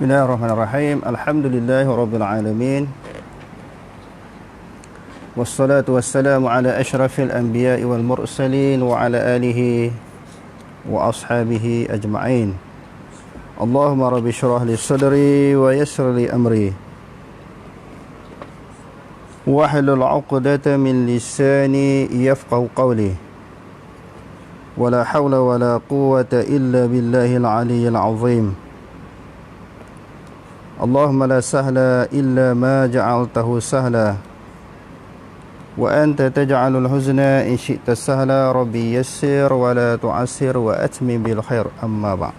Bismillahirrahmanirrahim. Alhamdulillahirabbil alamin. Wassalatu wassalamu ala asyrafil anbiya'i wal mursalin wa ala alihi wa ashabihi ajma'in. Allahumma rabbi shrah li sadri wa yassir li amri wahlul 'uqdatam min lisani yafqahu qawli. Wala hawla wala quwwata illa billahil 'aliyyil 'azim. Allahumma la sahla illa ma ja'altahu sahla wa anta taj'alul huzna in syi'ta sahla. Rabbi yassir wa la tu'assir wa atmim bil khair. Amma ba'd.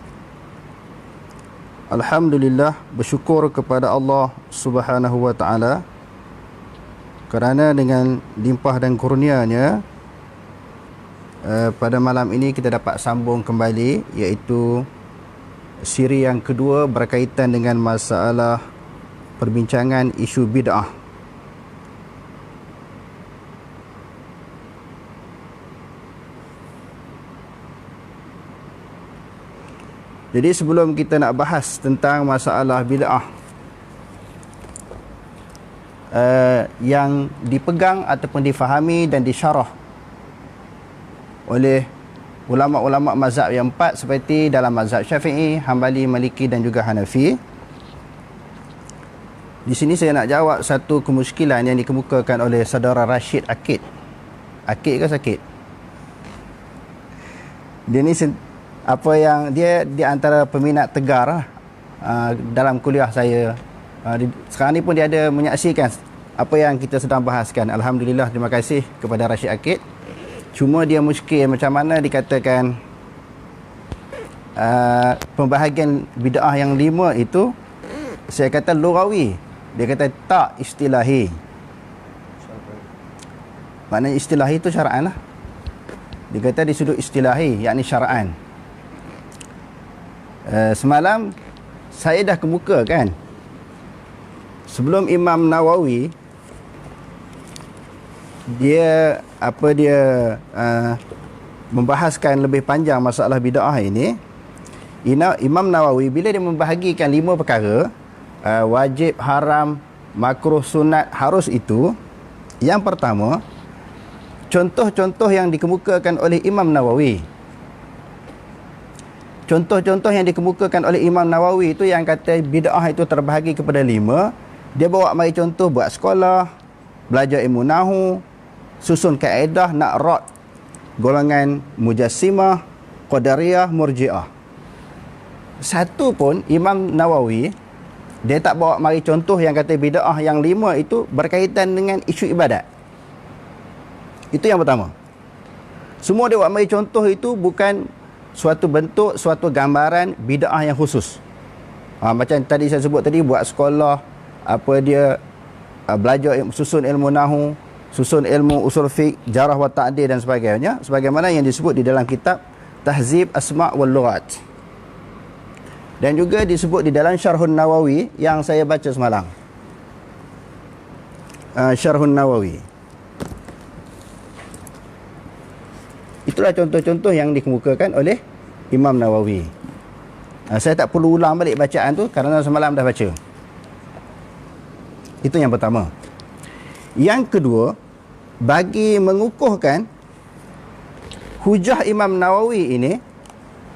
Alhamdulillah, bersyukur kepada Allah Subhanahu wa taala kerana dengan limpah dan kurnianya pada malam ini kita dapat sambung kembali, iaitu siri yang kedua berkaitan dengan masalah perbincangan isu bid'ah. Jadi sebelum kita nak bahas tentang masalah bid'ah yang dipegang ataupun difahami dan disyarah oleh ulama-ulama mazhab yang empat seperti dalam mazhab Syafi'i, Hambali, Maliki dan juga Hanafi. Di sini saya nak jawab satu kemusykilan yang dikemukakan oleh saudara Rashid Akid. Akid ke sakit? Dia ni apa yang dia di antara peminat tegar dalam kuliah saya. Sekarang ni pun dia ada menyaksikan apa yang kita sedang bahaskan. Alhamdulillah, terima kasih kepada Rashid Akid. Cuma dia muskil macam mana dikatakan pembahagian bid'ah yang 5 itu, saya kata lughawi, dia kata tak istilahi. Maknanya istilahi itu syara'an lah. Dia kata di sudut istilahi, yakni syara'an. Semalam saya dah kemukakan sebelum Imam Nawawi dia membahaskan lebih panjang masalah bid'ah ini. Imam Nawawi bila dia membahagikan 5 perkara, wajib, haram, makruh, sunat, harus, itu yang pertama, contoh-contoh yang dikemukakan oleh Imam Nawawi. Contoh-contoh yang dikemukakan oleh Imam Nawawi itu yang kata bid'ah itu terbahagi kepada 5. Dia bawa mari contoh buat sekolah, belajar ilmu nahu, susun kaedah, nak rad golongan Mujassimah, Qadariyah, Murji'ah. Satu pun Imam Nawawi dia tak bawa mari contoh yang kata bid'ah yang 5 itu berkaitan dengan isu ibadat. Itu yang pertama. Semua dia bawa mari contoh itu bukan suatu bentuk, suatu gambaran bid'ah yang khusus. Macam tadi saya sebut tadi, buat sekolah, belajar susun ilmu nahu, susun ilmu usul fiqh, jarah wa ta'dil dan sebagainya, sebagaimana yang disebut di dalam kitab Tahzib Asma' wal Lughat. Dan juga disebut di dalam Syarhun Nawawi yang saya baca semalam. Syarhun Nawawi. Itulah contoh-contoh yang dikemukakan oleh Imam Nawawi. Saya tak perlu ulang balik bacaan tu kerana semalam dah baca. Itu yang pertama. Yang kedua, bagi mengukuhkan hujah Imam Nawawi ini,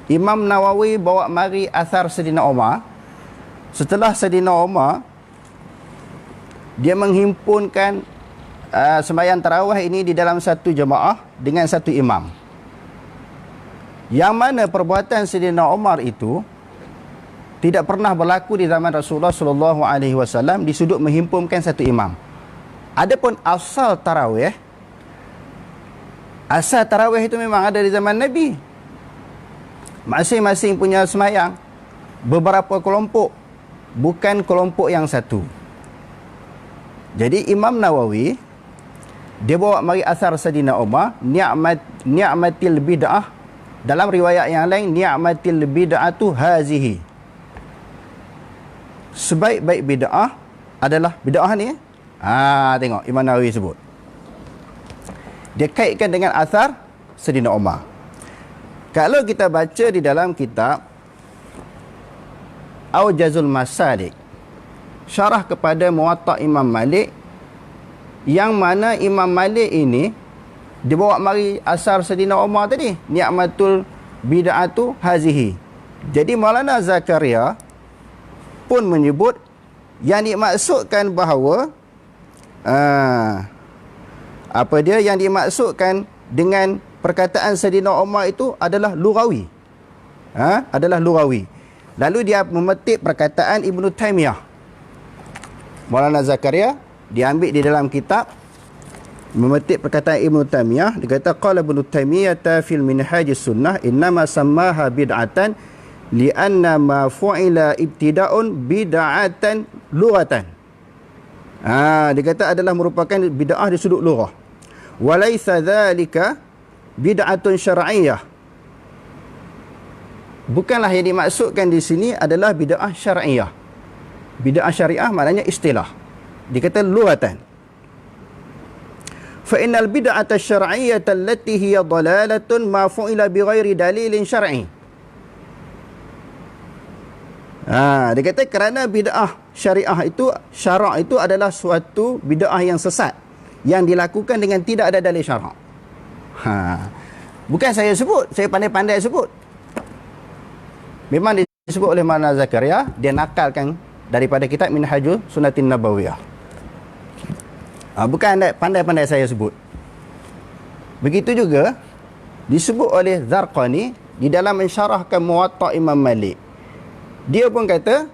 Imam Nawawi bawa mari asar Sayyidina Umar setelah Saidina Umar dia menghimpunkan sembahyang tarawih ini di dalam satu jemaah dengan satu imam. Yang mana perbuatan Saidina Umar itu tidak pernah berlaku di zaman Rasulullah sallallahu alaihi wasallam di sudut menghimpunkan satu imam. Adapun asal tarawih itu memang ada di zaman Nabi. Masing-masing punya sembahyang, beberapa kelompok, bukan kelompok yang satu. Jadi Imam Nawawi dia bawa mari asar Saidina Umar, ni'matil bid'ah, dalam riwayat yang lain ni'matil bid'atu hazihi. Sebaik-baik bid'ah adalah bid'ah ni. Tengok Imam Nawawi sebut. Dia kaitkan dengan asar Saidina Umar. Kalau kita baca di dalam kitab Aujazul Masalik, syarah kepada Muwatta Imam Malik, yang mana Imam Malik ini dia bawa mari asar Saidina Umar tadi, ni'matul bid'atu hazihi. Jadi Maulana Zakaria pun menyebut yang dimaksudkan bahawa yang dimaksudkan dengan perkataan Saidina Umar itu adalah lughawi. Adalah lughawi. Lalu dia memetik perkataan Ibnu Taimiyah. Maulana Zakaria diambil di dalam kitab, memetik perkataan Ibnu Taimiyah. Dia kata qala Ibnu Taimiyah fil minhajis sunnah innama sammaha bid'atan li'anna ma fu'ila ibtida'un bid'atan lughatan. Dia kata adalah merupakan bid'ah di sudut lughah. Walaysa dhalika bid'atun syar'iyyah. Bukanlah yang dimaksudkan di sini adalah bid'ah syar'iyyah. Bid'ah syariah maknanya istilah. Dia kata lughatan. Fa innal bid'ata syar'iyyata allati hiya dalalatun ma fu'ila bighairi dalilin syar'i. Dia kata kerana bid'ah syariah itu, syarak itu adalah suatu bid'ah yang sesat yang dilakukan dengan tidak ada dalil syarak. Bukan saya sebut, saya pandai-pandai sebut. Memang disebut oleh Maulana Zakaria, dia nakalkan daripada kitab Minhajul Sunnatin Nabawiyah. Bukan pandai-pandai saya sebut. Begitu juga disebut oleh Zarqani di dalam mensyarahkan Muwatta Imam Malik. Dia pun kata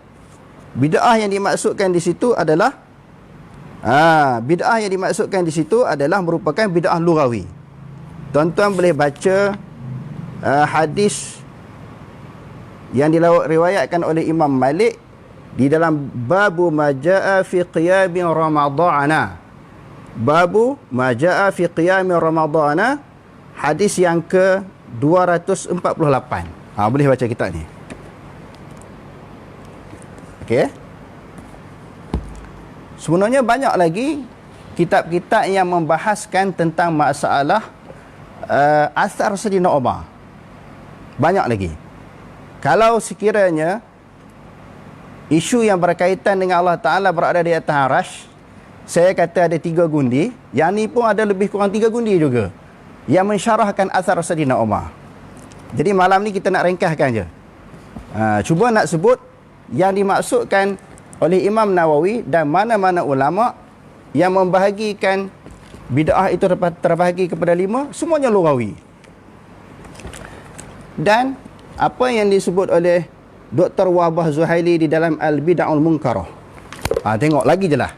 bid'ah yang dimaksudkan di situ adalah merupakan bid'ah lughawi. Tuan-tuan boleh baca hadis yang diriwayatkan oleh Imam Malik di dalam babu majaa fi qiyami ramadhana. Babu majaa fi qiyami ramadhana, hadis yang ke 248. Boleh baca kitab ni. Okey. Sebenarnya banyak lagi kitab-kitab yang membahaskan tentang masalah asar Saidina Umar. Banyak lagi. Kalau sekiranya isu yang berkaitan dengan Allah Ta'ala berada di atas arash, saya kata ada 3 gundi. Yang ni pun ada lebih kurang 3 gundi juga yang mensyarahkan asar Saidina Umar. Jadi malam ni kita nak ringkaskan je. Cuba nak sebut yang dimaksudkan oleh Imam Nawawi dan mana-mana ulama yang membahagikan bid'ah itu terbahagi kepada 5, semuanya lughawi. Dan apa yang disebut oleh Dr. Wahbah Zuhaili di dalam Al-Bid'ahul Munkarah. Tengok lagi je lah.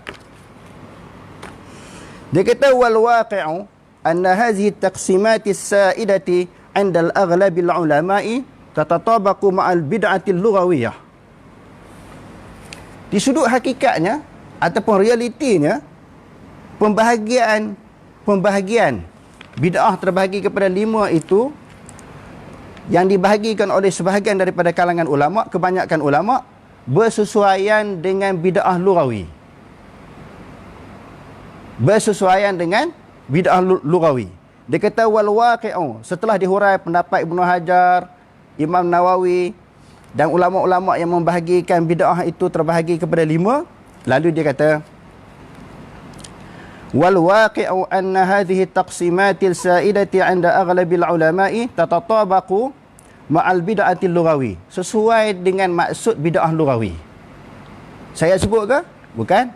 Dia kata wal waqi'u anna hadhihi taqsimati as-sa'idati 'inda al-aghlabi al-ulama'i tatatabaqu ma'al bid'ati al-lughawiyah. Di sudut hakikatnya ataupun realitinya, pembahagian bid'ah terbahagi kepada 5 itu yang dibahagikan oleh sebahagian daripada kalangan ulama, kebanyakan ulama, bersesuaian dengan bid'ah lughawi. Bersesuaian dengan bid'ah lughawi. Dia kata wal waqi'u, setelah dihurai pendapat Ibnu Hajar, Imam Nawawi dan ulama-ulama yang membahagikan bid'ah itu terbahagi kepada 5, lalu dia kata wal waqi'u anna hadhihi taqsimatil sa'idati 'inda aghlabil ulama'i tatatabaqu ma'al bid'atil lughawi, sesuai dengan maksud bid'ah lughawi. Saya sebut ke? Bukan.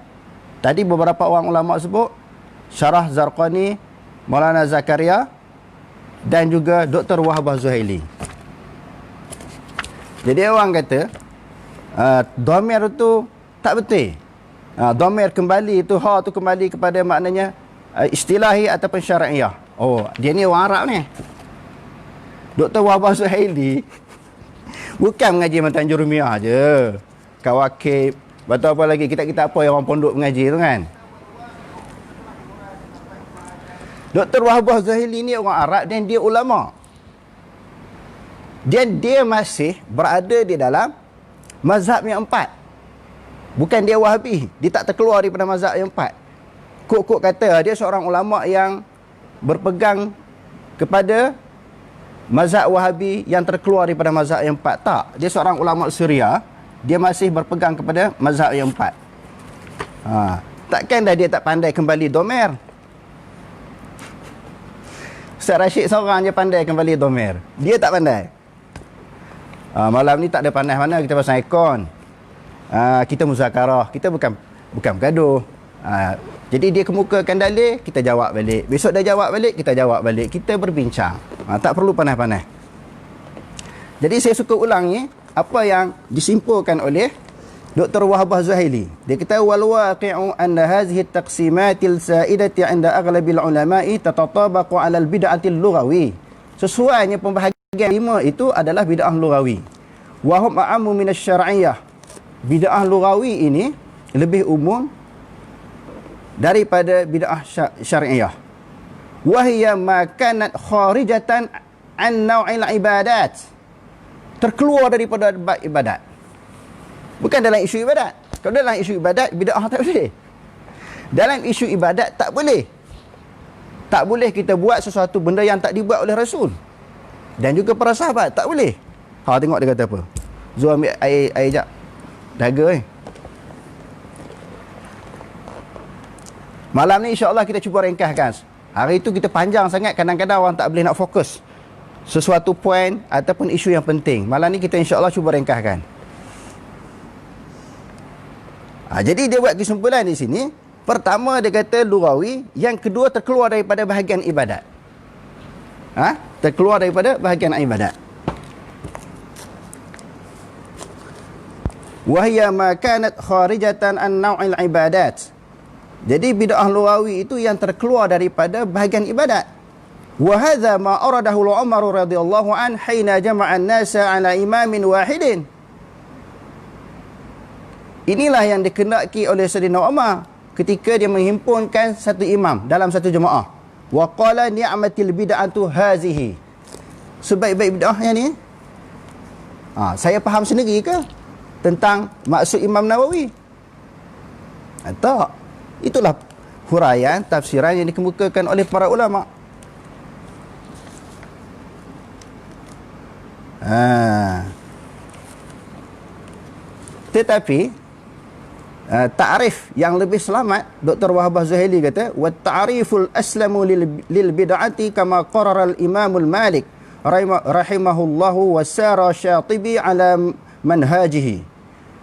Tadi beberapa orang ulama sebut, Syarah Zarqani, Maulana Zakaria dan juga Dr. Wahbah Zuhaili. Jadi orang kata dhamir tu tak betul. Dhamir kembali tu, ha tu kembali kepada maknanya istilahi ataupun syar'iyah. Oh, dia ni orang Arab ni. Dr. Wahbah Zuhaili bukan mengaji Matan Jurumiyah je. Kawakib, betul apa lagi, kita apa yang orang pondok mengaji tu kan. Dr. Wahbah Zuhaili ni orang Arab dan dia ulama. Dan dia masih berada di dalam mazhab yang 4. Bukan dia Wahabi. Dia tak terkeluar daripada mazhab yang 4. Kok kata dia seorang ulama yang berpegang kepada mazhab Wahabi yang terkeluar daripada mazhab yang 4. Tak. Dia seorang ulama Syria. Dia masih berpegang kepada mazhab yang 4. Takkan dah dia tak pandai kembali domer. Ustaz Rashid seorang je pandai kembali domer. Dia tak pandai. Malam ni tak ada pandai mana kita pasang aircon. Kita muzakarah. Kita bukan bergaduh. Jadi dia kemukakan dalil, kita jawab balik. Besok dia jawab balik, kita jawab balik. Kita berbincang. Tak perlu pandai-pandai. Jadi saya suka ulangi apa yang disimpulkan oleh Dr. Wahbah Zuhaili. Dia kata wal waqi'u anna hadhihi at-taqsimatil sa'idati 'inda aghlabil ulama'i tatatabaqu 'ala al-bid'atil lughawi. Sesuainya pembahagian 5 itu adalah bid'ah lughawi. Wa hum a'ammu min asy-syar'iyyah. Bid'ah lughawi ini lebih umum daripada bid'ah syar'iyah. Wa hiya ma kanat kharijatan an naw'il ibadat. Terkeluar daripada bab ibadat. Bukan dalam isu ibadat. Kalau dalam isu ibadat, bid'ah tak boleh. Dalam isu ibadat tak boleh. Tak boleh kita buat sesuatu benda yang tak dibuat oleh Rasul. Dan juga para sahabat, tak boleh. Tengok dia kata apa. Zul ambil air jap. Dahaga Malam ni insya-Allah kita cuba ringkaskan. Hari itu kita panjang sangat, kadang-kadang orang tak boleh nak fokus sesuatu poin ataupun isu yang penting. Malam ni kita insya-Allah cuba ringkaskan. Jadi dia buat kesimpulan di sini. Pertama dia kata lughawi, yang kedua terkeluar daripada bahagian ibadat. Terkeluar daripada bahagian ibadat. Wahya ma kanat kharijatan an naw'il ibadat. Jadi bid'ah lughawi itu yang terkeluar daripada bahagian ibadat. Wa hadza ma aradahu Umar radhiyallahu an hina jama'a an-nasa 'ala imamin wahidin. Inilah yang dikehendaki oleh Sayyidina Umar ketika dia menghimpunkan satu imam dalam satu jemaah. Wa qala ni'matil bid'atu hazihi. Sebaik-baik bid'ah yang ni. Saya faham sendiri ke tentang maksud Imam Nawawi? Tak. Itulah huraian tafsiran yang dikemukakan oleh para ulama. Tetapi ta'rif yang lebih selamat, Dr. Wahbah Zuhaili kata, wa ta'riful aslamu lil bid'ati kama qarara al-Imam al-Malik rahimahullahu wa sara Syatibi ala manhajihi.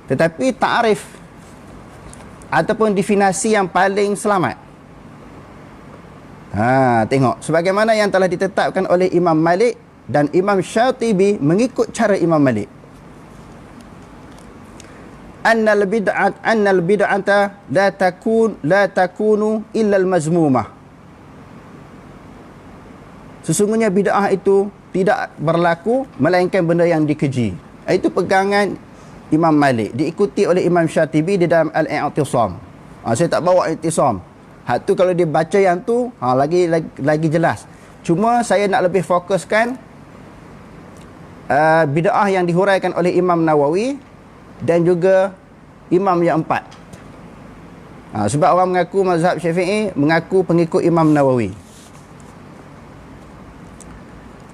Tetapi ta'rif ataupun definisi yang paling selamat, tengok sebagaimana yang telah ditetapkan oleh Imam Malik dan Imam Syatibi mengikut cara Imam Malik. Annal bid'ata la takunu illa al-mazmumah. Sesungguhnya bid'ah itu tidak berlaku melainkan benda yang dikeji. Itu pegangan Imam Malik, diikuti oleh Imam Syatibi di dalam Al-I'tisam. Saya tak bawa I'tisam. Hak tu kalau dia baca yang tu lagi jelas. Cuma saya nak lebih fokuskan bid'ah yang dihuraikan oleh Imam Nawawi dan juga imam yang 4. Sebab orang mengaku mazhab Syafi'i, mengaku pengikut Imam Nawawi.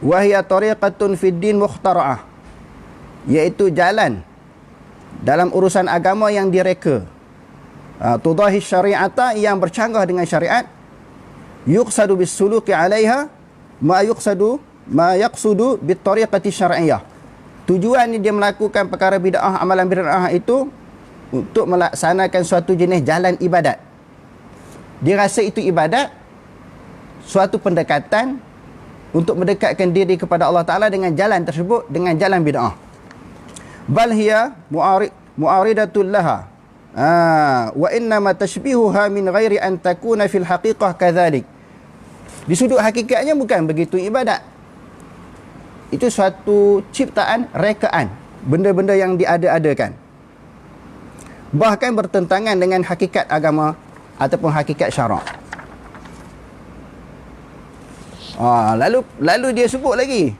Wahya tariqatun fid din mukhtara'ah, iaitu jalan dalam urusan agama yang direka. Tudahi syari'ata, yang bercanggah dengan syariat. Yuqsadu bis suluki 'alaiha ma yaqsudu bit tariqati syar'iyyah. Tujuan dia melakukan perkara bid'ah, amalan bid'ah itu untuk melaksanakan suatu jenis jalan ibadat. Dia rasa itu ibadat, suatu pendekatan untuk mendekatkan diri kepada Allah Ta'ala dengan jalan tersebut, dengan jalan bid'ah. Bal hiya mu'aridatul laha. Wa innama tashbihuha min ghairi an takuna fil haqiqah kadhalik. Di sudut hakikatnya bukan begitu ibadat. Itu suatu ciptaan, rekaan, benda-benda yang diada-adakan. Bahkan bertentangan dengan hakikat agama ataupun hakikat syarak. Lalu dia sebut lagi.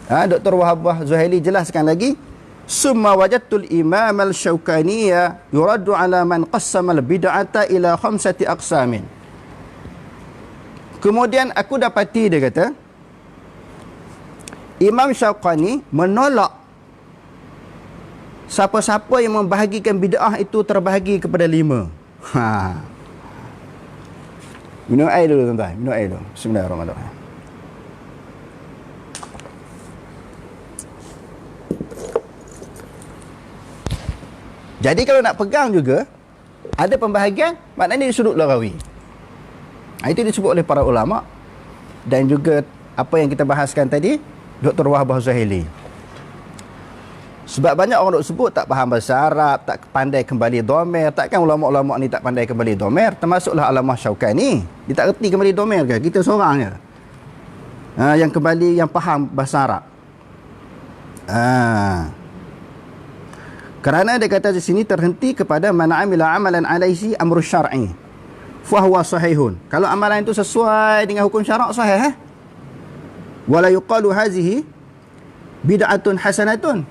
Dr. Wahbah Zuhaili jelaskan lagi. Summa wajadtul imam al-Shawkaniyya yuraddu ala man qassama al-bid'ata ila 5 aqsamin. Kemudian aku dapati, dia kata, Imam Syawkani menolak siapa-siapa yang membahagikan bid'ah itu terbahagi kepada 5. Minum air dulu tuan-tuan, minum air dulu. Bismillahirrahmanirrahim. Jadi kalau nak pegang juga, ada pembahagian, maknanya di sudut lagawi. Itu disebut oleh para ulama, dan juga apa yang kita bahaskan tadi, Dr. Wahbah Zuhaili. Sebab banyak orang duk sebut tak faham bahasa Arab, tak pandai kembali domer. Takkan ulama-ulama ni tak pandai kembali domer? Termasuklah Alamah Syawkani. Dia tak reti kembali domer ke? Kita seorang je yang kembali, yang faham bahasa Arab. Kerana dia kata di sini terhenti kepada man amila amalan alaihi amru syar'i fa huwa sahihun. Kalau amalan itu sesuai dengan hukum syarak, sahih. Wala yuqalu hazihi bid'atun hasanatun.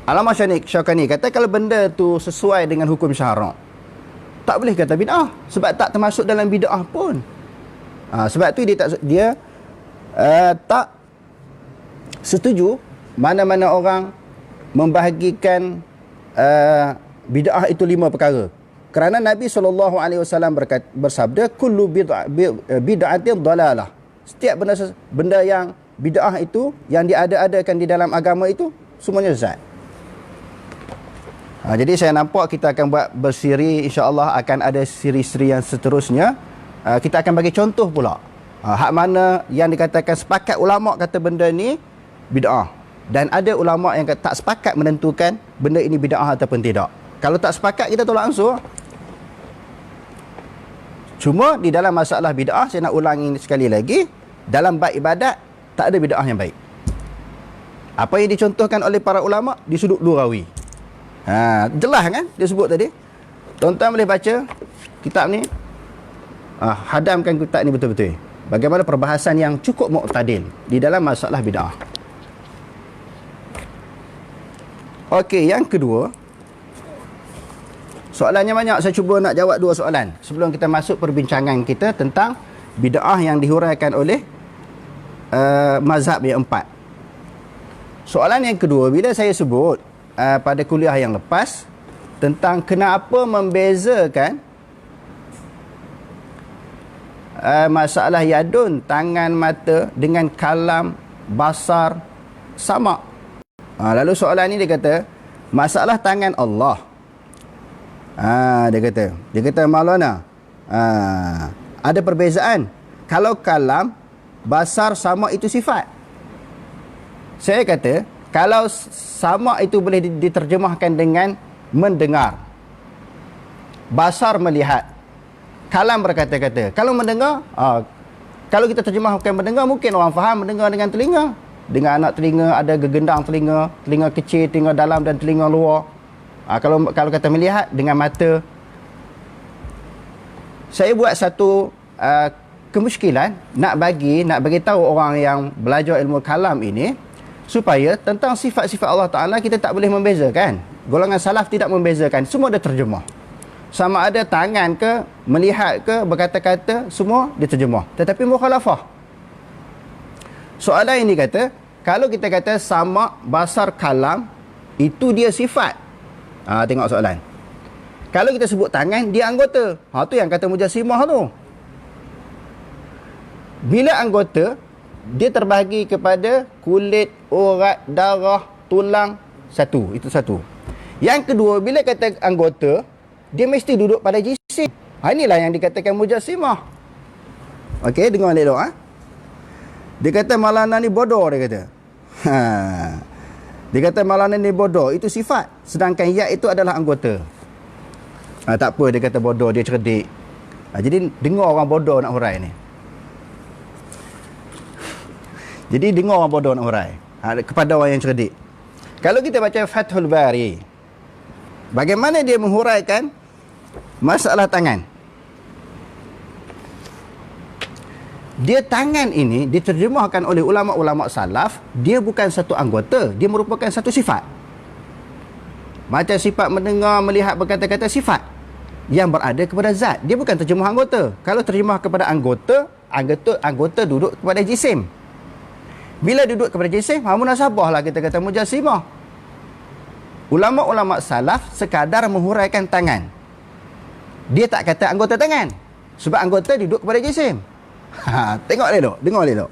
Alamah Syawkani kata kalau benda tu sesuai dengan hukum syarak, tak boleh kata bid'ah, sebab tak termasuk dalam bid'ah pun. Sebab tu dia tak setuju mana-mana orang membahagikan bid'ah itu 5 perkara. Kerana Nabi SAW bersabda, kullu bid'atin dalalah. Setiap benda yang bid'ah itu, yang diada-adakan di dalam agama itu, semuanya sesat. Jadi saya nampak kita akan buat bersiri, insya-Allah akan ada siri-siri yang seterusnya. Kita akan bagi contoh pula. Hak mana yang dikatakan sepakat ulama kata benda ni bid'ah, dan ada ulama yang tak sepakat menentukan benda ini bid'ah ataupun tidak. Kalau tak sepakat, kita tolak ansur. Cuma di dalam masalah bid'ah, saya nak ulangi sekali lagi, dalam bab ibadat tak ada bid'ah yang baik. Apa yang dicontohkan oleh para ulama di sudut lughawi. Jelas kan dia sebut tadi. Tuan-tuan boleh baca kitab ni, hadamkan kitab ni betul-betul. Bagaimana perbahasan yang cukup mu'tadil di dalam masalah bid'ah. Okey, yang kedua, soalannya banyak. Saya cuba nak jawab 2 soalan sebelum kita masuk perbincangan kita tentang bid'ah yang dihuraikan oleh mazhab yang 4. Soalan yang kedua, bila saya sebut pada kuliah yang lepas tentang kenapa membezakan masalah yadun, tangan, mata, dengan kalam, basar, sama. Lalu soalan ni dia kata, masalah tangan Allah. Dia kata Maulana, ada perbezaan. Kalau kalam, basar, sama itu sifat. Saya kata, kalau sama itu boleh diterjemahkan dengan mendengar, basar melihat, kalam berkata-kata. Kalau mendengar, kalau kita terjemahkan mendengar, mungkin orang faham mendengar dengan telinga. Dengan anak telinga, ada gegendang telinga, telinga kecil, telinga dalam dan telinga luar. Kalau kata melihat, dengan mata. Saya buat satu kemusykilan, nak bagi tahu orang yang belajar ilmu kalam ini, supaya tentang sifat-sifat Allah Ta'ala kita tak boleh membezakan. Golongan salaf tidak membezakan, semua dia terjemah. Sama ada tangan ke, melihat ke, berkata-kata, semua dia terjemah. Tetapi mukhalafah. Soalan ini kata, kalau kita kata sama, basar, kalam, itu dia sifat. Tengok soalan. Kalau kita sebut tangan, dia anggota. Tu yang kata mujassimah tu. Bila anggota, dia terbahagi kepada kulit, urat, darah, tulang, Satu. Itu satu. Yang kedua, bila kata anggota, dia mesti duduk pada jisim. Inilah yang dikatakan mujassimah. Okey, dengar elok ha? Dia kata Maulana ni bodoh, dia kata. Dia kata Maulana ni bodoh, itu sifat. Sedangkan ya itu adalah anggota. Tak apa, dia kata bodoh, dia cerdik. Jadi dengar orang bodoh nak hurai ni. Jadi dengar orang bodoh nak hurai. Kepada orang yang cerdik. Kalau kita baca Fathul Bari, bagaimana dia menghuraikan masalah tangan? Dia tangan ini diterjemahkan oleh ulama-ulama salaf, dia bukan satu anggota, dia merupakan satu sifat. Macam sifat mendengar, melihat, berkata-kata, sifat yang berada kepada zat. Dia bukan terjemah anggota. Kalau terjemah kepada anggota, anggota duduk kepada jisim. Bila duduk kepada jisim, munasabah lah kita kata mujassimah. Ulama-ulama salaf sekadar menghuraikan tangan. Dia tak kata anggota tangan. Sebab anggota duduk kepada jisim. Tengok elok, dengar elok.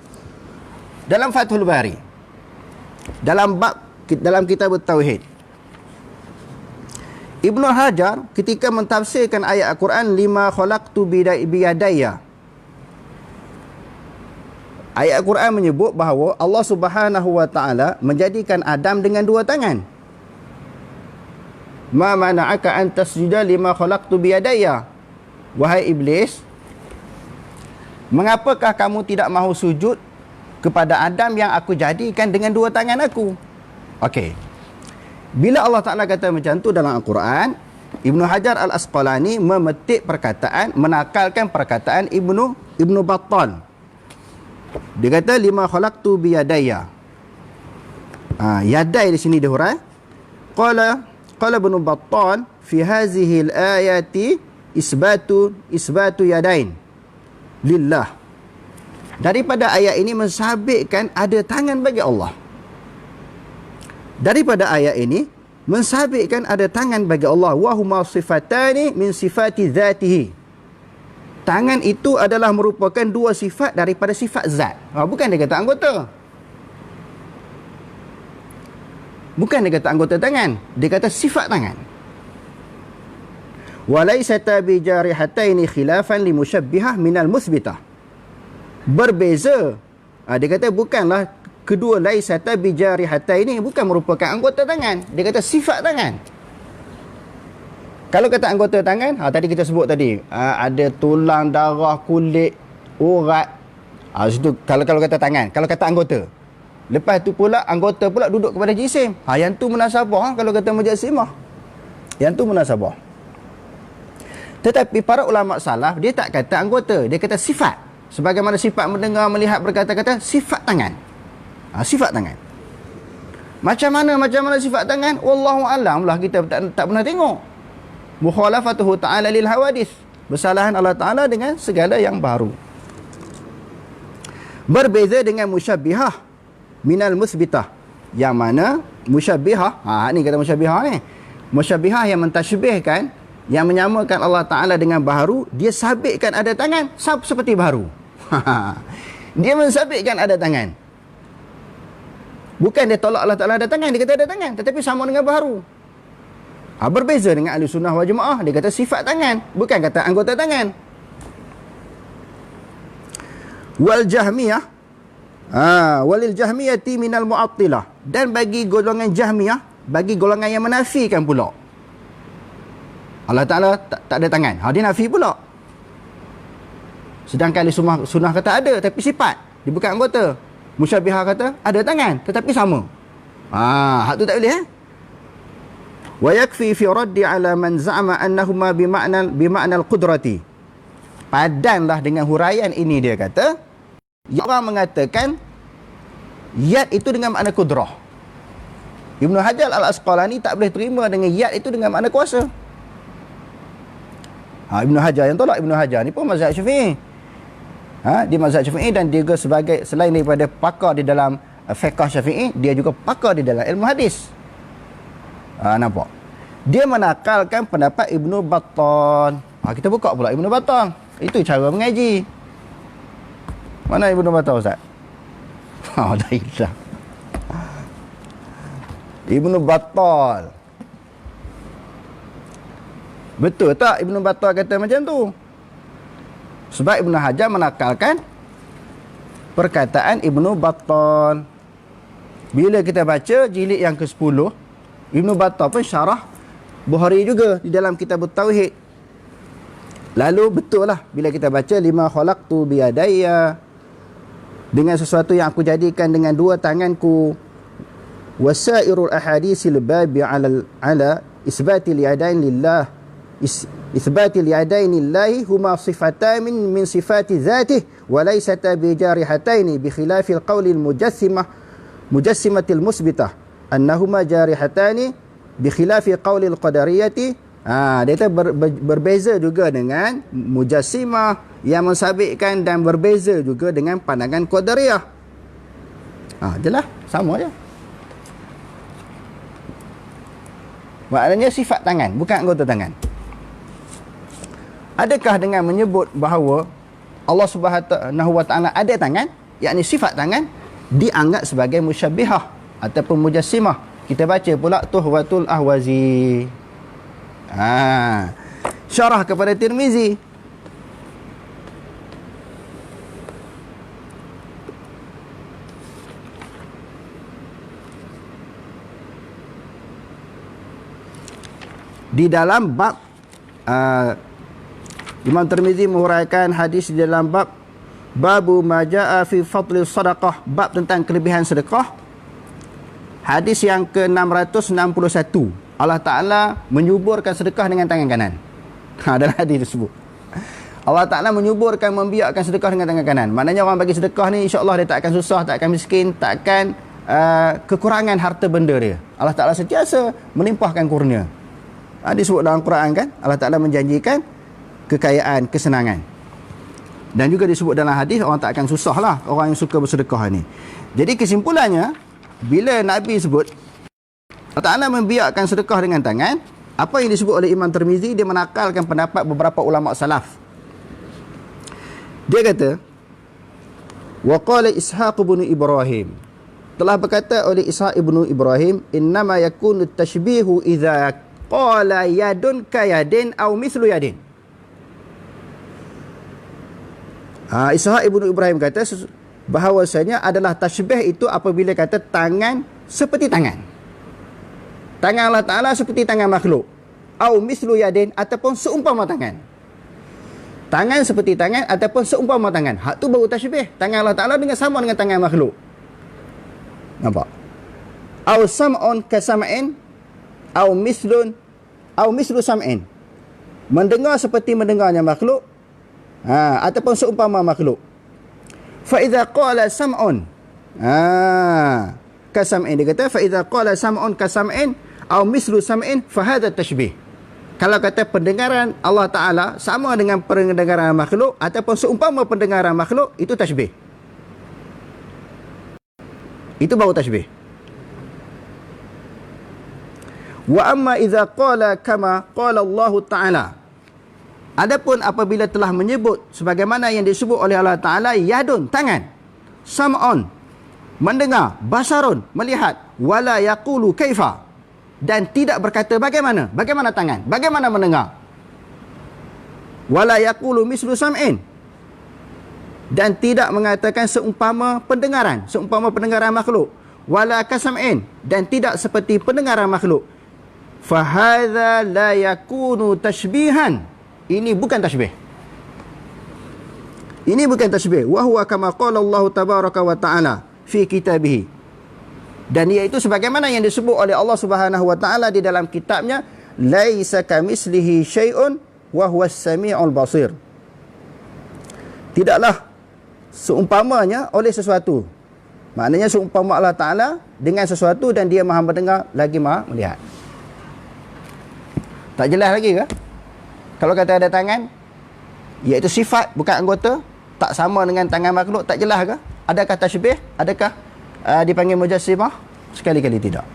Dalam Fathul Bari, dalam kitab Tauhid, Ibnu Hajar ketika mentafsirkan ayat Al-Quran, lima khalaqtu biyadaya. Ayat Al-Quran menyebut bahawa Allah Subhanahu wa taala menjadikan Adam dengan dua tangan. Ma mana'aka an tasjuda lima khalaqtu biyadaya. Wahai iblis, mengapakah kamu tidak mahu sujud kepada Adam yang aku jadikan dengan dua tangan aku? Okey. Bila Allah Ta'ala kata macam tu dalam Al-Quran, Ibnu Hajar Al-Asqalani memetik perkataan, menakalkan perkataan Ibnu Battal. Dia kata lima khalaqtu biyadaya. Yadai di sini dihurai. Qala Ibnu Battal fi hazihi al-ayati isbatu yadain lillah. Daripada ayat ini mensabitkan ada tangan bagi Allah. Daripada ayat ini mensabitkan ada tangan bagi Allah. Wa huma sifatani min sifati dzatihi. Tangan itu adalah merupakan dua sifat daripada sifat zat. Bukan dia kata anggota. Bukan dia kata anggota tangan. Dia kata sifat tangan. Walaysata bijarihataini khilafan limusyabbihah minal musbitah. Berbeza. Dia kata bukanlah kedua laysata bijarihataini, bukan merupakan anggota tangan. Dia kata sifat tangan. Kalau kata anggota tangan, tadi kita sebut tadi, ada tulang, darah, kulit, urat. Situ kalau kata tangan. Kalau kata anggota. Lepas tu pula anggota pula duduk kepada jisim. Yang tu munasabah kalau kata mujassimah. Yang tu munasabah. Tetapi para ulama salaf dia tak kata anggota, dia kata sifat. Sebagaimana sifat mendengar, melihat, berkata-kata, sifat tangan. Sifat tangan. Macam mana sifat tangan? Wallahu a'lam lah, kita tak pernah tengok. Mukhalafatuhu ta'ala lil hawadith. Bersalahan Allah Ta'ala dengan segala yang baru. Berbeza dengan musyabbihah minal musbitah. Yang mana musyabbihah, ni kata musyabbihah ni. Musyabbihah yang mentashbihkan, yang menyamakan Allah Ta'ala dengan baharu, dia sabitkan ada tangan seperti baharu. Dia mensabitkan ada tangan. Bukan dia tolak Allah Ta'ala ada tangan, dia kata ada tangan, tetapi sama dengan baharu. Berbeza dengan ahli sunnah wal jamaah, dia kata sifat tangan, bukan kata anggota tangan. Wal jahmiyah, walil jahmiyati minal mu'attilah. Dan bagi golongan jahmiyah, bagi golongan yang menafikan pula, Allah Ta'ala tak ada tangan. Dia nafi pula. Sedangkan ahli sunnah kata ada, tapi sifat, dia bukan anggota. Musyabbihah kata ada tangan, tetapi sama. Hak tu tak boleh. Wa yakfi fi raddi ala man za'ama annahuma bima'na al-qudrati. Padanlah dengan huraian ini, dia kata, orang mengatakan yad itu dengan makna kudrah. Ibnu Hajar Al-Asqalani tak boleh terima dengan yad itu dengan makna kuasa. Ibnu Hajar yang tolak. Ibnu Hajar ni pun mazhab Syafi'i. Dia mazhab Syafi'i dan dia juga sebagai, selain daripada pakar di dalam fiqh Syafi'i, dia juga pakar di dalam ilmu hadis. Nampak? Dia menakalkan pendapat Ibnu Battal. Kita buka pula Ibnu Battal. Itu cara mengaji. Mana Ibnu Battal, Ustaz? Dah hilang. Ibnu Battal. Betul tak Ibnu Battal kata macam tu? Sebab Ibnu Hajar menakalkan perkataan Ibnu Battal. Bila kita baca jilid yang ke-10, Ibnu Battal pun syarah Bukhari juga di dalam kitab Tauhid. Lalu betul lah bila kita baca lima khalaqtu biyadayya, dengan sesuatu yang aku jadikan dengan dua tanganku. Wasairul ahadisil babi ala isbatil yadain lillah, isbatil yadain lillahi huma sifatan min sifati dzatih wa laysata bi jarihataini bi khilafil qawlil mujassimatil musbitah annahuma jarihatani bi khilafi qawlil qadariyati. Dia kata berbeza juga dengan mujassimah yang mensabitkan, dan berbeza juga dengan pandangan qadariyah. Jelas sama je. Maknanya sifat tangan, bukan anggota tangan. Adakah dengan menyebut bahawa Allah Subhanahu wa taala ada tangan, yakni sifat tangan, dianggap sebagai musyabbihah ataupun mujassimah? Kita baca pula Tuhfatul Ahwazi. Syarah kepada Tirmizi. Di dalam bab Imam Tirmizi menguraikan hadis di dalam bab Babu ma jaa fi fadli sadaqah, bab tentang kelebihan sedekah. Hadis yang ke-661, Allah Ta'ala menyuburkan sedekah dengan tangan kanan. Dalam hadis tersebut Allah Ta'ala menyuburkan, membiakkan sedekah dengan tangan kanan. Maknanya orang bagi sedekah ni, insya-Allah dia tak akan susah, tak akan miskin, tak akan kekurangan harta benda dia. Allah Ta'ala sentiasa melimpahkan kurnia. Disebut dalam Quran kan, Allah Ta'ala menjanjikan kekayaan, kesenangan. Dan juga disebut dalam hadis, orang tak akan susah lah orang yang suka bersedekah ni. Jadi kesimpulannya, bila Nabi sebut Allah Ta'ala membiakkan sedekah dengan tangan, apa yang disebut oleh Imam Tirmizi, dia menakalkan pendapat beberapa ulama salaf. Dia kata, wa qala Ishaq bin Ibrahim, telah berkata oleh Ishaq bin Ibrahim, innama yakunu tashbihu idza qala yadun kayadin aw mithlu yadin. Ishaq bin Ibrahim kata bahawasanya adalah tashbih itu apabila kata tangan seperti tangan. Tangan Allah Ta'ala seperti tangan makhluk. Au mislu yadin, ataupun seumpama tangan. Tangan seperti tangan ataupun seumpama tangan. Hak tu baru tashbih. Tangan Allah Ta'ala dengan sama dengan tangan makhluk. Nampak? Au sam'un kasam'in, au mislu sam'in. Mendengar seperti mendengarnya makhluk, ataupun seumpama makhluk. Fa idza qala sam'un kasam'in, dia kata fa idza qala sam'un kasam'in au mislu sam'in fa hadha tashbih. Kalau kata pendengaran Allah Ta'ala sama dengan pendengaran makhluk ataupun seumpama pendengaran makhluk, itu tashbih. Itu baru tashbih. Wa amma idza qala kama qala Allah Ta'ala, adapun apabila telah menyebut sebagaimana yang disebut oleh Allah Ta'ala, yadun, tangan, sam'un, mendengar, basarun, melihat, wala yaqulu kaifa, dan tidak berkata bagaimana tangan, bagaimana mendengar, wala yaqulu mislu sam'in, dan tidak mengatakan seumpama pendengaran makhluk, wala kasam'in, dan tidak seperti pendengaran makhluk, fahadha la yakunu tashbihan. Ini bukan tashbih. Ini bukan tashbih. Wa huwa kama qala Allah tabaraka wa ta'ala fi kitabih. Dan iaitu sebagaimana yang disebut oleh Allah Subhanahu wa taala di dalam kitabnya, laisa kamislihi syai'un wa huwas samiul basir. Tidaklah seumpamanya oleh sesuatu. Maknanya seumpama Allah Ta'ala dengan sesuatu dan dia Maha mendengar lagi Maha melihat. Tak jelas lagi ke? Kalau kata ada tangan, iaitu sifat bukan anggota, tak sama dengan tangan makhluk, tak jelas ke? Adakah tashbih? Adakah dipanggil mujassimah? Sekali-kali tidak.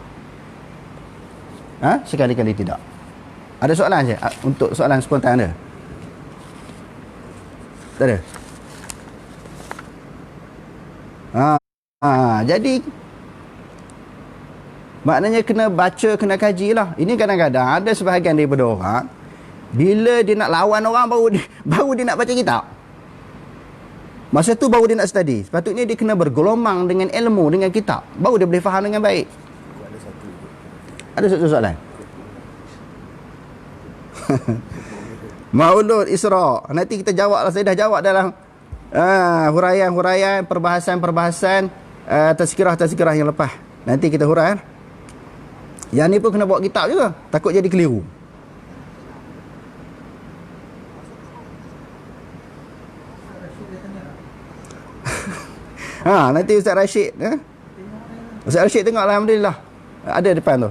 Sekali-kali tidak. Ada soalan je untuk soalan spontan anda? Tak ada? Jadi Maknanya kena baca, kena kaji lah. Ini kadang-kadang ada sebahagian daripada orang, bila dia nak lawan orang baru dia nak baca kitab. Masa tu baru dia nak study. Sepatutnya dia kena bergelomang dengan ilmu, dengan kitab. Baru dia boleh faham dengan baik. Ada satu soalan? Maulud Isra. Nanti kita jawab lah. Saya dah jawab dalam huraian-huraian, perbahasan-perbahasan tazkirah-tazkirah yang lepas. Nanti kita huraian. Yang ni pun kena bawa kitab juga. Takut jadi keliru. Nanti Ustaz Rashid. Ustaz Rashid tengok, alhamdulillah. Ada depan tu.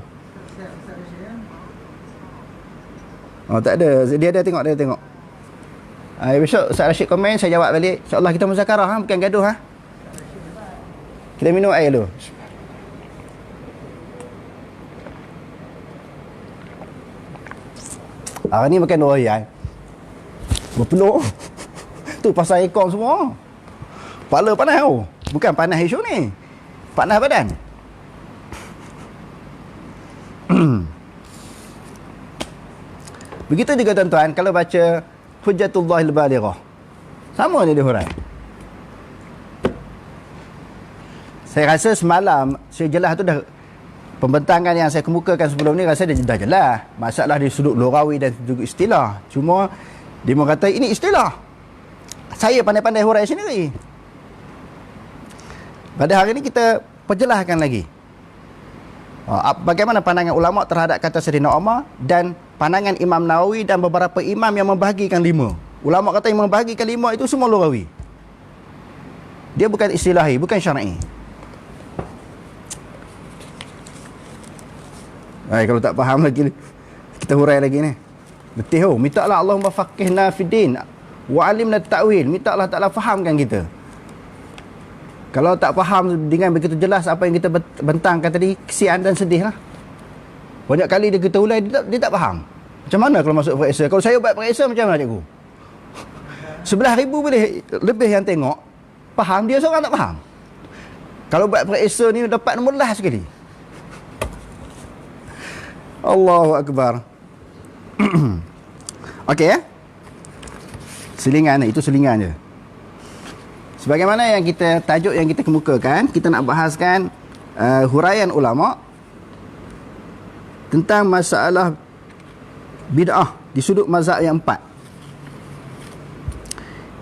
Tak ada. Dia ada tengok, dia tengok. Besok Ustaz Rashid komen, saya jawab balik. InsyaAllah kita muzakarah, bukan gaduh. Kita minum air dulu. Ni makan doyan. Berpeluh. Tu pasal ekor semua. Kepala panas tau. Bukan panas isu ni. Panas badan. Begitu juga tuan-tuan, kalau baca Hujjatullahil Balighah. Sama ni dia hurai. Saya rasa semalam saya jelas tu dah. Pembentangan yang saya kemukakan sebelum ni rasa dah jelas. Masalah di sudut lughawi dan juga istilah. Cuma dia kata ini istilah. Saya pandai-pandai hurai sendiri. Pada hari ini kita perjelaskan lagi. Bagaimana pandangan ulama terhadap kata Sayyidina Umar dan pandangan Imam Nawawi dan beberapa imam yang membahagikan 5. Ulama kata yang membahagikan 5 itu semua lughawi. Dia bukan istilahi, bukan syar'i. Kalau tak faham lagi, kita hurai lagi ni. Betul. Mintalah Allahumma faqihna fiddin wa alimna ta'wil. Mintalah Ta'ala fahamkan kita. Kalau tak faham dengan begitu jelas apa yang kita bentangkan tadi, kesian dan sedih lah. Banyak kali dia kita ulai, dia tak faham. Macam mana kalau masuk periksa? Kalau saya buat periksa, macam mana cikgu? 11,000 boleh lebih yang tengok. Faham, dia seorang tak faham. Kalau buat periksa ni dapat nombor last sekali. Allahu Akbar. Okey ya. Selingan ni, itu selingan je. Sebagaimana yang kita tajuk yang kita kemukakan, kita nak bahaskan huraian ulama tentang masalah bid'ah di sudut mazhab yang 4.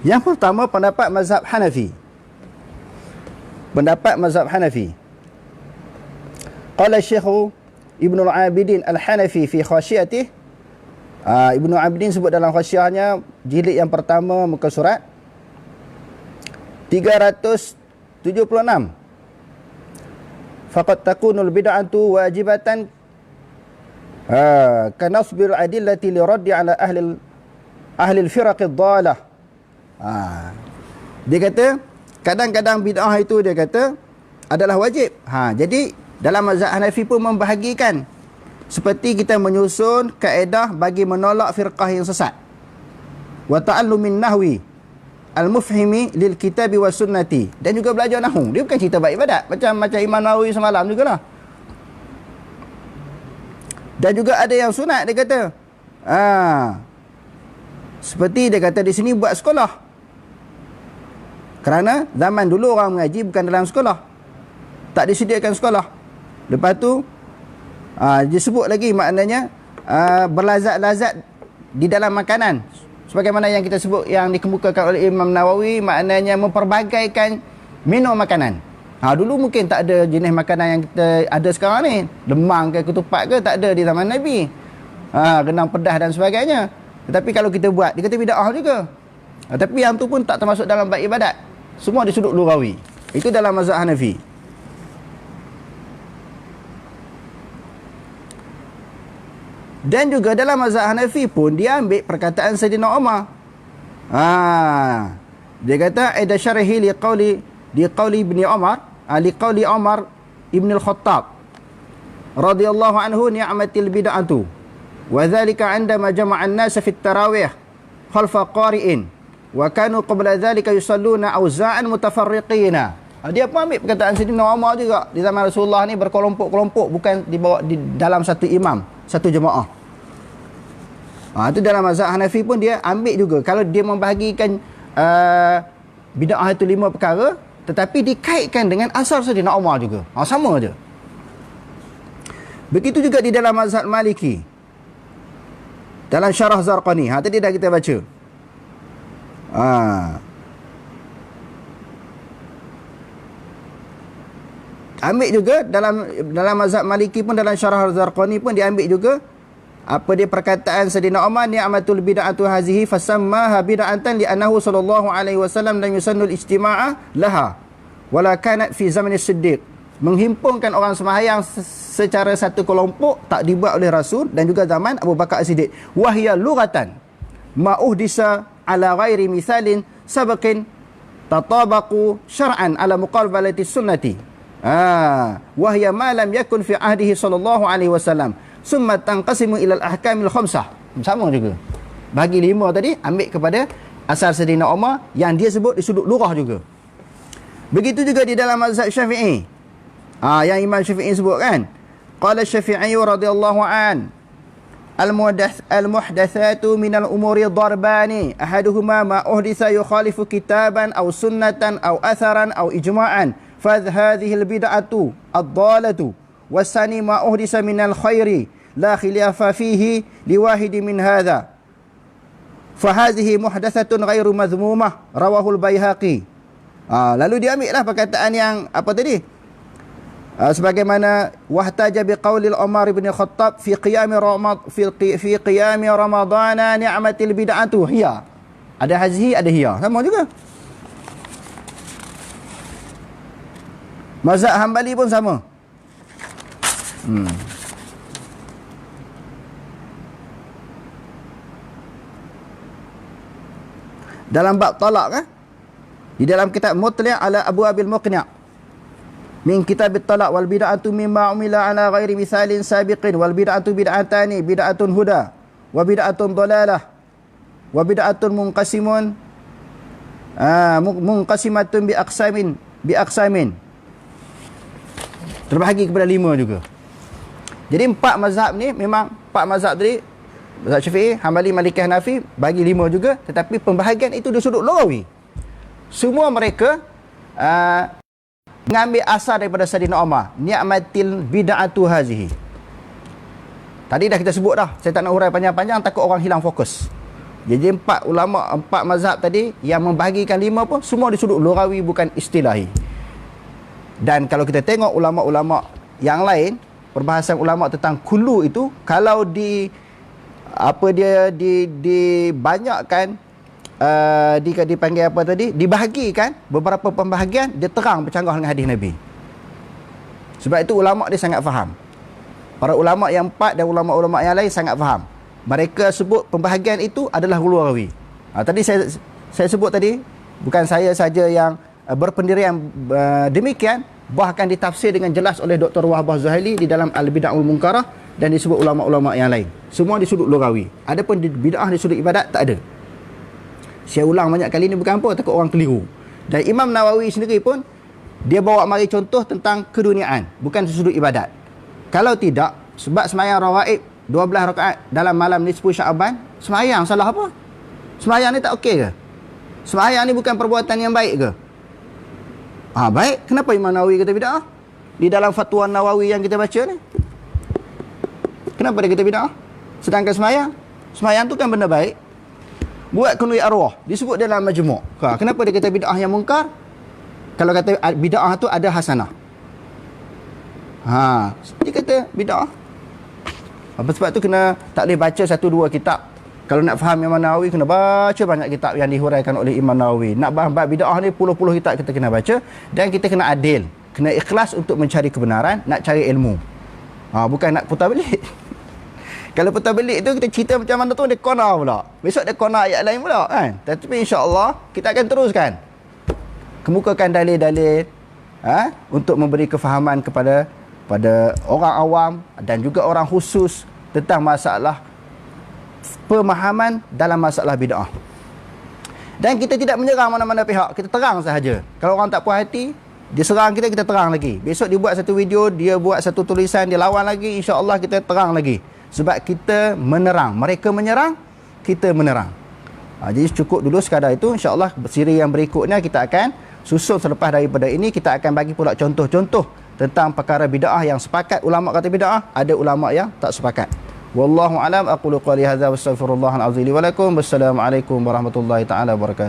Yang pertama, pendapat mazhab Hanafi. Pendapat mazhab Hanafi. Qala Syekh Ibnu Al-Abidin Al-Hanafi fi khasyiatih. Ibnu Abidin sebut dalam khasyahnya jilid yang pertama muka surat 376. Faqad takunul bid'atu wajibatan kanasbil adillati li raddi ala ahli al-firaq ad-dalah. Dia kata kadang-kadang bid'ah itu dia kata adalah wajib. Jadi dalam mazhab Hanafi pun membahagikan seperti kita menyusun kaedah bagi menolak firqah yang sesat. Wa ta'allumin nahwi al-mufhimi lil kitabi wa sunnati, dan juga belajar nahwu. Dia bukan cerita bab ibadat macam Imam Nawawi semalam jugalah. Dan juga ada yang sunat dia kata. Seperti dia kata di sini buat sekolah. Kerana zaman dulu orang mengaji bukan dalam sekolah. Tak disediakan sekolah. Lepas tu disebut lagi maknanya berlazat-lazat di dalam makanan. Sebagaimana yang kita sebut yang dikemukakan oleh Imam Nawawi, maknanya memperbagaikan minum makanan. Dulu mungkin tak ada jenis makanan yang kita ada sekarang ni. Lemang ke ketupat ke tak ada di zaman Nabi. Renang pedas dan sebagainya. Tetapi kalau kita buat, dia kata bid'ah juga. Tapi yang tu pun tak termasuk dalam bab ibadat. Semua di sudut lughawi. Itu dalam mazhab Hanafi. Dan juga dalam mazhab Hanafi pun dia ambil perkataan Sayyidina Umar. Dia kata ada syarhi liqauli Ibni Umar, liqauli Umar Ibn al-Khattab radhiyallahu anhu ni'matil bid'atu wa dhalika 'indama jama'a an-nas fi at-tarawih khalfa qari'in wa kanu qabla dhalika yusalluna awza'an mutafarriqina. Dia pun ambil perkataan Sayyidina Umar juga. Di zaman Rasulullah ni berkelompok-kelompok, bukan dibawa di dalam satu imam, satu jemaah. Itu dalam mazhab Hanafi pun dia ambil juga. Kalau dia membahagikan bid'ah itu 5 perkara, tetapi dikaitkan dengan asar Sayyidina Umar juga. Sama je. Begitu juga di dalam mazhab Maliki. Dalam Syarah Zarqani. Tadi dah kita baca. Ambil juga dalam mazhab Maliki pun, dalam Syarah Zarqani pun diambil juga apa dia perkataan Sayyidina Umar, ni'matul bid'atu hazihi fasammaha bid'atan li'annahu sallallahu alaihi wasallam lam yusannu al-ijtima'a laha wala kanat fi zaman as-siddiq. Menghimpunkan orang sembahyang secara satu kelompok tak dibuat oleh Rasul dan juga zaman Abu Bakar As-Siddiq. Wahya lughatan ma uhdisa ala ghairi misalin sabaqin tatabaqu syar'an ala muqabalati sunnati. Wahya ma lam yakun fi ahdihi sallallahu alaihi wasallam summa tanqasimu ila al-ahkamil khamsah. Sama juga. Bagi 5 tadi ambil kepada asal Sayyidina Umar yang dia sebut di sudut lughah juga. Begitu juga di dalam mazhab Syafi'i. Yang Imam Syafi'i sebut kan. Qala Syafi'i radhiyallahu an al-muhdatsatu minal umuri darbani ahaduhuma ma uhditha yukhalifu kitaban aw sunnatan aw atharan aw ijma'an fa hadhihi al-bid'atu ad-dhalatu wasani ma uhditha minal khairi la khilafa fihi liwahidi min hadha fa hadhihi muhdatsatun ghairu madhmumah rawahu al-Baihaqi. Lalu dia ambil lah perkataan yang apa tadi, sebagaimana wahtaja biqaulil Umar bin Khattab fi qiyam ramadana ni'matil bid'atu hiya. Ada hazihi, ada hiya. Sama juga. Mazhab Hambali pun sama. Dalam bab talak di dalam kitab Mutli' ala Abu Abil Muqni' min kitab at-talaq wal bid'atu mimma umila ala ghairi misalin sabiqin wal bid'atu bid'atani bid'atun huda wa bid'atun dalalah wa bid'atun munqasimatun bi aqsamin terbahagi kepada 5 juga. Jadi 4 mazhab ni memang 4 mazhab tadi, mazhab Syafi'i, Hambali, Maliki, Hanafi bagi 5 juga, tetapi pembahagian itu dari sudut lughawi. Semua mereka mengambil asal daripada Sayyidina Umar, ni'matil bid'atu hazihi. Tadi dah kita sebut dah, saya tak nak hurai panjang-panjang takut orang hilang fokus. Jadi 4 mazhab tadi yang membahagikan 5 pun semua di sudut lughawi, bukan istilahi. Dan kalau kita tengok ulama-ulama yang lain, perbahasan ulama tentang kullu itu, kalau dibanyakkan, dipanggil apa tadi, dibahagikan beberapa pembahagian, dia terang bercanggah dengan hadis Nabi. Sebab itu ulama dia sangat faham. Para ulama yang 4 dan ulama-ulama yang lain sangat faham. Mereka sebut pembahagian itu adalah lughawi. Tadi saya sebut tadi, bukan saya saja yang berpendirian demikian, bahkan ditafsir dengan jelas oleh Dr. Wahbah Zuhaili di dalam Al-Bid'ah Al-Munkarah, dan disebut ulama-ulama yang lain. Semua di sudut lughawi. Adapun bid'ah di sudut ibadat tak ada. Saya ulang banyak kali ni bukan apa, takut orang keliru. Dan Imam Nawawi sendiri pun dia bawa mari contoh tentang keduniaan, bukan sudut ibadat. Kalau tidak, sebab semayang rawaib 12 rakaat dalam malam nisfu Syaban, semayang salah apa? Semayang ni tak okey ke? Semayang ni bukan perbuatan yang baik ke? Baik. Kenapa Imam Nawawi kata bid'ah? Di dalam fatwa Nawawi yang kita baca ni, kenapa dia kata bid'ah? Sedangkan semayang tu kan benda baik. Buat kunui arwah disebut dalam majmu'. Kenapa dia kata bid'ah yang mungkar? Kalau kata bid'ah tu ada hasanah. Dia kata bid'ah. Apa sebab tu kena tak boleh baca 1-2 kitab. Kalau nak faham Imam Nawawi, kena baca banyak kitab yang dihuraikan oleh Imam Nawawi. Nak faham bab bid'ah ni, puluh-puluh kitab kita kena baca. Dan kita kena adil, kena ikhlas untuk mencari kebenaran, nak cari ilmu. Bukan nak putar belik. Kalau putar belik tu kita cerita macam mana tu, dia kona pula. Besok dia kona ayat lain pula kan. Tapi insya-Allah kita akan teruskan kemukakan dalil-dalil untuk memberi kefahaman kepada orang awam dan juga orang khusus tentang masalah pemahaman dalam masalah bid'ah. Dan kita tidak menyerang mana-mana pihak, kita terang sahaja. Kalau orang tak puas hati, Dia serang kita, kita terang lagi. Besok dia buat satu video, dia buat satu tulisan, dia lawan lagi, insya-Allah kita terang lagi. Sebab kita menerang. Mereka menyerang, kita menerang. Jadi cukup dulu sekadar itu. InsyaAllah siri yang berikutnya kita akan susun selepas daripada ini. Kita akan bagi pula contoh-contoh tentang perkara bid'ah yang sepakat ulama kata bid'ah, ada ulama yang tak sepakat. Wallahu alam, aqulu qali hadza wa astaghfirullahal azim li wa lakum. Wassalamualaikum warahmatullahi taala wabarakatuh.